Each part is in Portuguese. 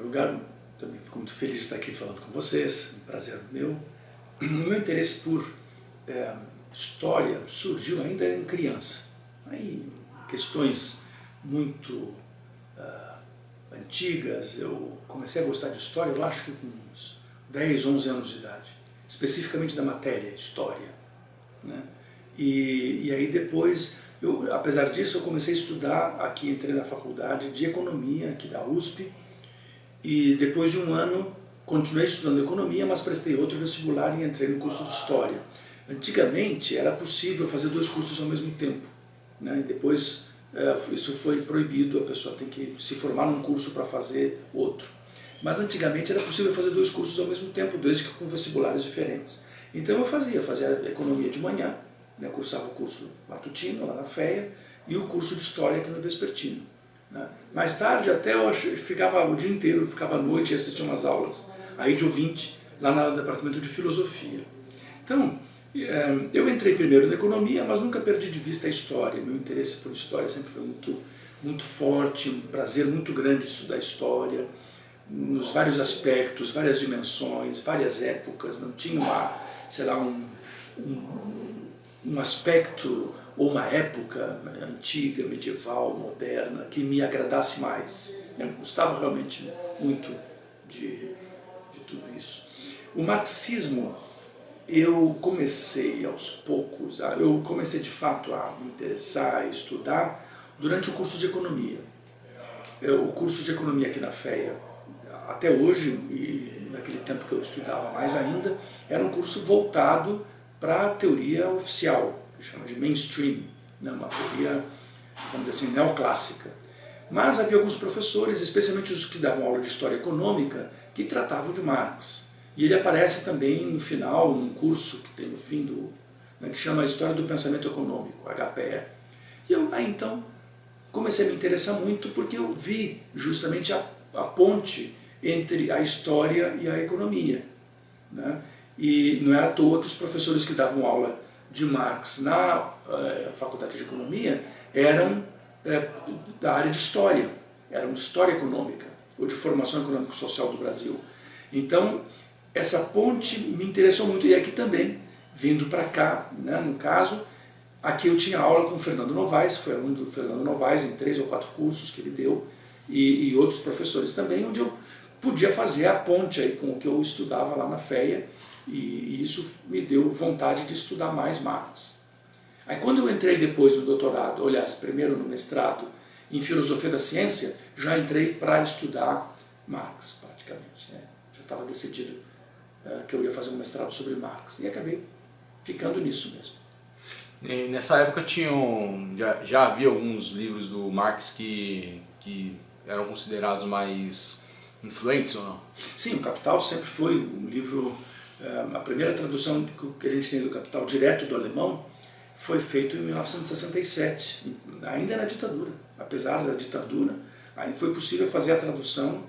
lugar, também fico muito feliz de estar aqui falando com vocês, um prazer meu. O meu interesse por história surgiu ainda em criança. Aí, questões muito antigas, eu comecei a gostar de história, eu acho que com uns 10, 11 anos de idade, especificamente da matéria, história, né? E aí depois, apesar disso, eu comecei a estudar, aqui entrei na faculdade de economia, aqui da USP, e depois de um ano continuei estudando economia, mas prestei outro vestibular e entrei no curso de história. Antigamente era possível fazer 2 cursos ao mesmo tempo, né? E depois isso foi proibido, a pessoa tem que se formar num curso para fazer outro. Mas antigamente era possível fazer 2 cursos ao mesmo tempo, desde que com vestibulares diferentes. Então eu fazia economia de manhã, né? Cursava o curso matutino lá na FEA e o curso de história aqui no vespertino, né? Mais tarde até eu ficava o dia inteiro, ficava à noite e assistia umas aulas, aí de ouvinte, lá no departamento de filosofia. Então, eu entrei primeiro na economia, mas nunca perdi de vista a história. Meu interesse por história sempre foi muito forte, um prazer muito grande estudar história, nos vários aspectos, várias dimensões, várias épocas. Não tinha sei lá, um aspecto ou uma época antiga, medieval, moderna, que me agradasse mais. Eu gostava realmente muito de tudo isso. O marxismo, eu comecei aos poucos, eu comecei de fato a me interessar, a estudar durante o curso de economia. O curso de economia aqui na FEA, até hoje, e naquele tempo que eu estudava mais ainda, era um curso voltado para a teoria oficial, que chama de mainstream, né? Uma teoria, vamos dizer assim, neoclássica. Mas havia alguns professores, especialmente os que davam aula de história econômica, que tratavam de Marx. E ele aparece também no final, num curso que tem no fim, né, que chama História do Pensamento Econômico, HPE. E eu aí então comecei a me interessar muito porque eu vi justamente a ponte entre a história e a economia, né? E não é à toa que os professores que davam aula de Marx na faculdade de economia eram da área de história, eram de história econômica, ou de formação econômico-social do Brasil. Então, essa ponte me interessou muito, e aqui também, vindo para cá, né, no caso, aqui eu tinha aula com o Fernando Novaes, foi aluno do Fernando Novaes em 3 ou 4 cursos que ele deu, e outros professores também, onde eu podia fazer a ponte aí com o que eu estudava lá na FEA, e isso me deu vontade de estudar mais Marx. Aí quando eu entrei depois no doutorado, aliás, primeiro no mestrado, em filosofia da ciência, já entrei para estudar Marx, praticamente, né? Já estava decidido que eu ia fazer um mestrado sobre Marx, e acabei ficando nisso mesmo. E nessa época já havia alguns livros do Marx que eram considerados mais influentes ou não? Sim, o Capital sempre foi um livro, a primeira tradução que a gente tem do Capital direto do alemão foi feito em 1967, ainda na ditadura. Apesar da ditadura, aí foi possível fazer a tradução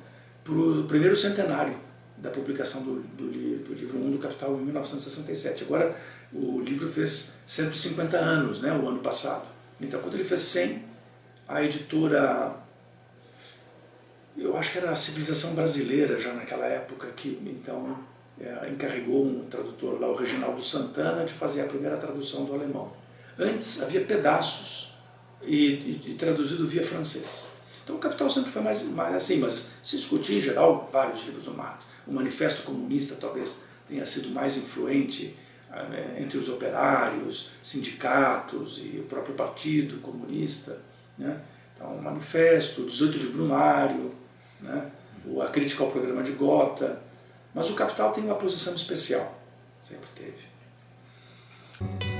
para o primeiro centenário da publicação do livro 1 do Capital em 1967. Agora o livro fez 150 anos, né, o ano passado. Então quando ele fez 100, a editora, eu acho que era a Civilização Brasileira já naquela época, que então encarregou um tradutor lá, o Reginaldo Santana, de fazer a primeira tradução do alemão. Antes havia pedaços e traduzido via francês. Então o Capital sempre foi mais assim, mas se discutir em geral vários livros do Marx. O Manifesto Comunista talvez tenha sido mais influente entre os operários, sindicatos e o próprio Partido Comunista, né? Então o Manifesto, o 18 de Brumário, né? A crítica ao programa de Gotha, mas o Capital tem uma posição especial, sempre teve.